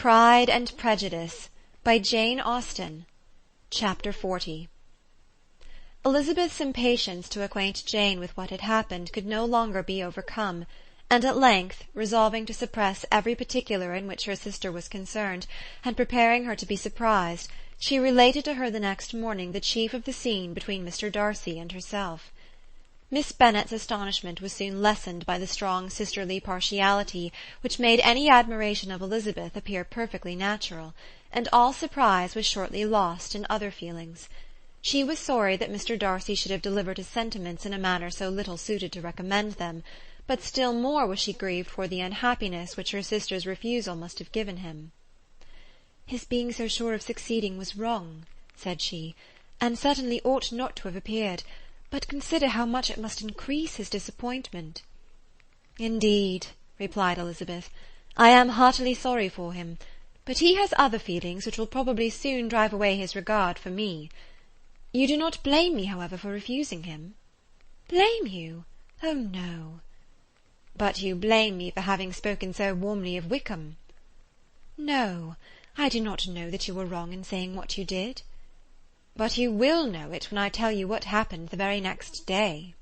Pride and Prejudice by Jane Austen. Chapter 40. Elizabeth's impatience to acquaint Jane with what had happened could no longer be overcome, and at length, resolving to suppress every particular in which her sister was concerned, and preparing her to be surprised, she related to her the next morning the chief of the scene between Mr. Darcy and herself. Miss Bennet's astonishment was soon lessened by the strong sisterly partiality which made any admiration of Elizabeth appear perfectly natural, and all surprise was shortly lost in other feelings. She was sorry that Mr. Darcy should have delivered his sentiments in a manner so little suited to recommend them, but still more was she grieved for the unhappiness which her sister's refusal must have given him. "His being so sure of succeeding was wrong," said she, "and certainly ought not to have appeared. But consider how much it must increase his disappointment." "Indeed," replied Elizabeth, "I am heartily sorry for him, but he has other feelings which will probably soon drive away his regard for me. You do not blame me, however, for refusing him?" "Blame you? Oh, no." "But you blame me for having spoken so warmly of Wickham?" "No, I do not know that you were wrong in saying what you did." "But you will know it when I tell you what happened the very next day."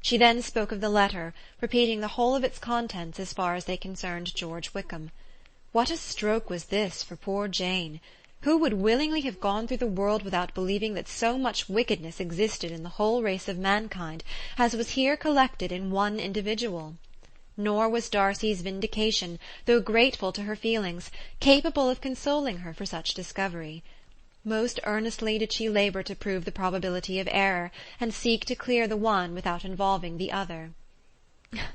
She then spoke of the letter, repeating the whole of its contents as far as they concerned George Wickham. What a stroke was this for poor Jane! Who would willingly have gone through the world without believing that so much wickedness existed in the whole race of mankind as was here collected in one individual? Nor was Darcy's vindication, though grateful to her feelings, capable of consoling her for such discovery. Most earnestly did she labour to prove the probability of error, and seek to clear the one without involving the other.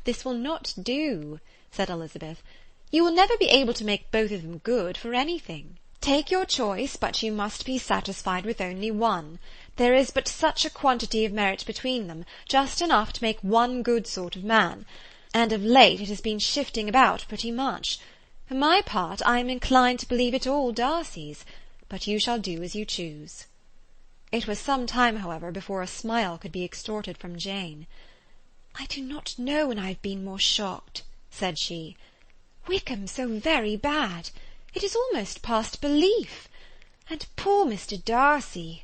"This will not do," said Elizabeth. "You will never be able to make both of them good for anything. Take your choice, but you must be satisfied with only one. There is but such a quantity of merit between them, just enough to make one good sort of man, and of late it has been shifting about pretty much. For my part, I am inclined to believe it all Darcy's, but you shall do as you choose." It was some time, however, before a smile could be extorted from Jane. "I do not know when I have been more shocked," said she. "Wickham so very bad! It is almost past belief. And poor Mr. Darcy!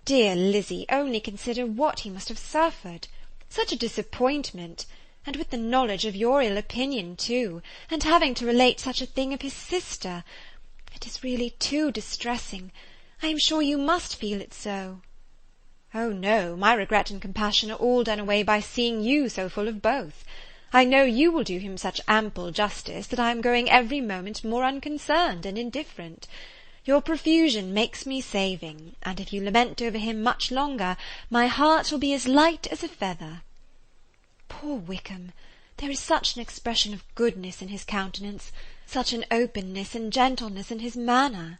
Dear Lizzie, only consider what he must have suffered. Such a disappointment! And with the knowledge of your ill opinion too, and having to relate such a thing of his sister. It is really too distressing. I am sure you must feel it so." "Oh, no, my regret and compassion are all done away by seeing you so full of both. I know you will do him such ample justice that I am growing every moment more unconcerned and indifferent. Your profusion makes me saving, and if you lament over him much longer, my heart will be as light as a feather." "Poor Wickham! There is such an expression of goodness in his countenance, such an openness and gentleness in his manner."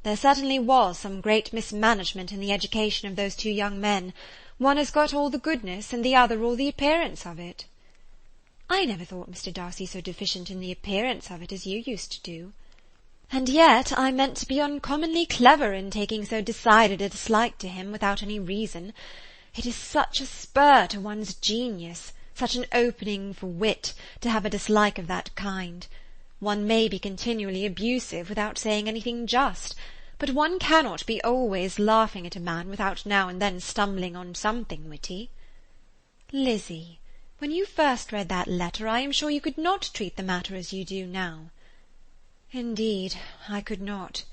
"There certainly was some great mismanagement in the education of those two young men. One has got all the goodness, and the other all the appearance of it." "I never thought Mr. Darcy so deficient in the appearance of it as you used to do." "And yet I meant to be uncommonly clever in taking so decided a dislike to him without any reason. It is such a spur to one's genius, such an opening for wit, to have a dislike of that kind. One may be continually abusive without saying anything just, but one cannot be always laughing at a man without now and then stumbling on something witty." "Lizzie, when you first read that letter, I am sure you could not treat the matter as you do now." "Indeed, I could not.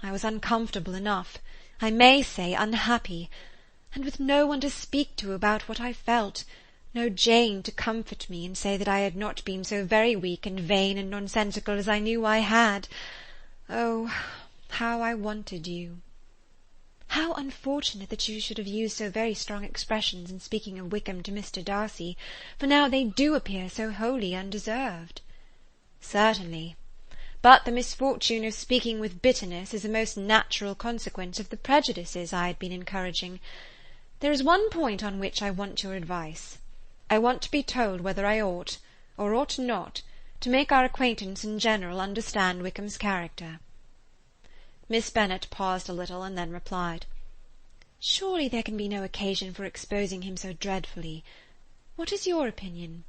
I was uncomfortable enough, I may say unhappy, and with no one to speak to about what I felt, no Jane to comfort me and say that I had not been so very weak and vain and nonsensical as I knew I had. Oh, how I wanted you!" "How unfortunate that you should have used so very strong expressions in speaking of Wickham to Mr. Darcy, for now they do appear so wholly undeserved." "Certainly. But the misfortune of speaking with bitterness is a most natural consequence of the prejudices I had been encouraging. There is one point on which I want your advice. I want to be told whether I ought, or ought not, to make our acquaintance in general understand Wickham's character." Miss Bennet paused a little, and then replied, "Surely there can be no occasion for exposing him so dreadfully. What is your opinion?"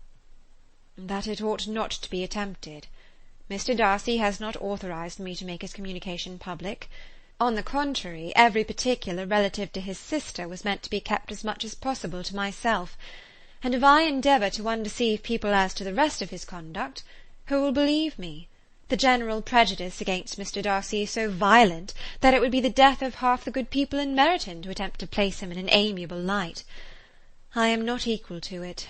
"That it ought not to be attempted. Mr. Darcy has not authorized me to make his communication public. On the contrary, every particular relative to his sister was meant to be kept as much as possible to myself, and if I endeavour to undeceive people as to the rest of his conduct, who will believe me? The general prejudice against Mr. Darcy is so violent that it would be the death of half the good people in Meryton to attempt to place him in an amiable light. I am not equal to it.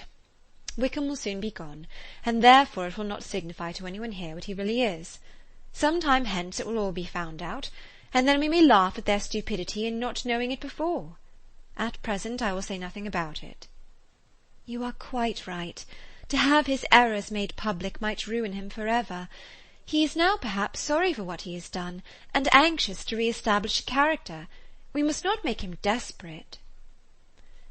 Wickham will soon be gone, and therefore it will not signify to anyone here what he really is. Some time hence it will all be found out, and then we may laugh at their stupidity in not knowing it before. At present I will say nothing about it. You are quite right. To have his errors made public might ruin him for ever. He is now perhaps sorry for what he has done, and anxious to re-establish a character. We must not make him desperate.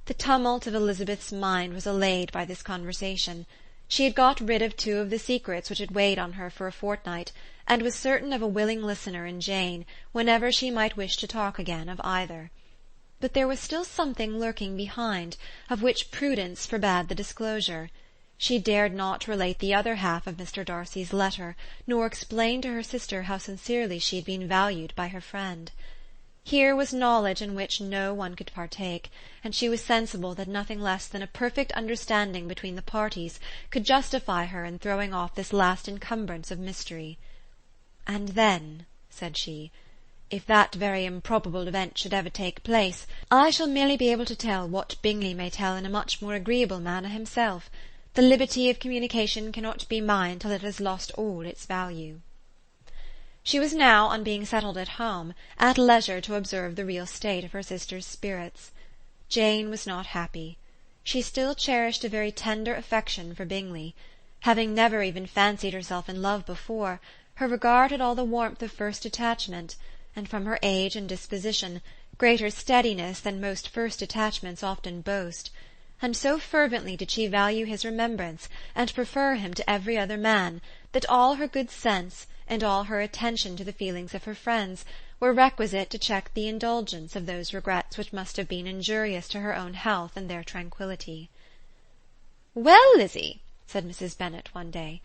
The tumult of Elizabeth's mind was allayed by this conversation. She had got rid of 2 of the secrets which had weighed on her for a fortnight, and was certain of a willing listener in Jane, whenever she might wish to talk again of either. But there was still something lurking behind, of which prudence forbade the disclosure. She dared not relate the other half of Mr. Darcy's letter, nor explain to her sister how sincerely she had been valued by her friend. Here was knowledge in which no one could partake, and she was sensible that nothing less than a perfect understanding between the parties could justify her in throwing off this last encumbrance of mystery. "And then," said she, "if that very improbable event should ever take place, I shall merely be able to tell what Bingley may tell in a much more agreeable manner himself. The liberty of communication cannot be mine till it has lost all its value." She was now, on being settled at home, at leisure to observe the real state of her sister's spirits. Jane was not happy. She still cherished a very tender affection for Bingley. Having never even fancied herself in love before, her regard had all the warmth of first attachment, and from her age and disposition, greater steadiness than most first attachments often boast, and so fervently did she value his remembrance, and prefer him to every other man, that all her good sense, and all her attention to the feelings of her friends, were requisite to check the indulgence of those regrets which must have been injurious to her own health and their tranquillity. "Well, Lizzie," said Mrs. Bennet one day,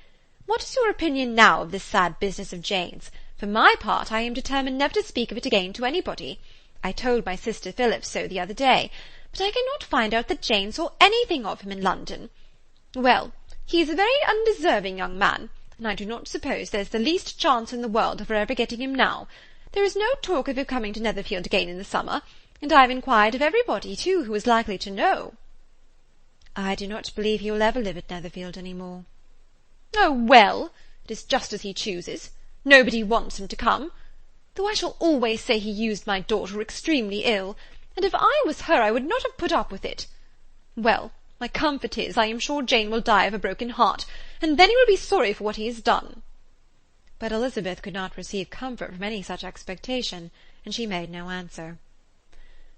"what is your opinion now of this sad business of Jane's? For my part, I am determined never to speak of it again to anybody. I told my sister Phillips so the other day, but I cannot find out that Jane saw anything of him in London. Well, he is a very undeserving young man, and I do not suppose there's the least chance in the world of her ever getting him now. There is no talk of him coming to Netherfield again in the summer, and I have inquired of everybody, too, who is likely to know." "I do not believe he will ever live at Netherfield any more." "Oh, well, it is just as he chooses. Nobody wants him to come. Though I shall always say he used my daughter extremely ill, and if I was her I would not have put up with it. Well, my comfort is, I am sure Jane will die of a broken heart, and then he will be sorry for what he has done." But Elizabeth could not receive comfort from any such expectation, and she made no answer.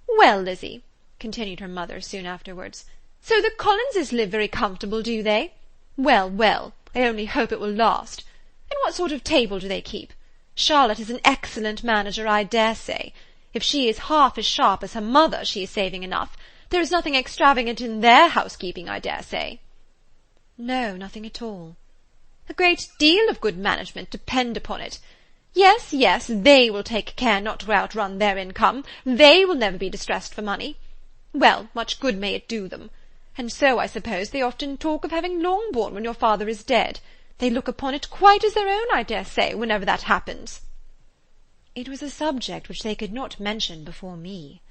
"Well, Lizzie," continued her mother soon afterwards, "so the Collinses live very comfortable, do they? Well, well, I only hope it will last. And what sort of table do they keep? Charlotte is an excellent manager, I dare say. If she is half as sharp as her mother, she is saving enough. There is nothing extravagant in their housekeeping, I dare say." "No, nothing at all." "A great deal of good management, depend upon it. Yes, yes, they will take care not to outrun their income. They will never be distressed for money. Well, much good may it do them. And so, I suppose, they often talk of having Longbourn when your father is dead. They look upon it quite as their own, I dare say, whenever that happens." "It was a subject which they could not mention before me."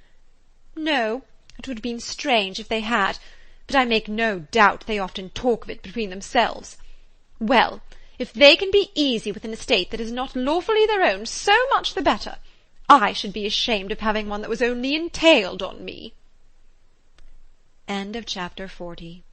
"No, it would have been strange if they had, but I make no doubt they often talk of it between themselves. Well, if they can be easy with an estate that is not lawfully their own, so much the better. I should be ashamed of having one that was only entailed on me." Chapter 40.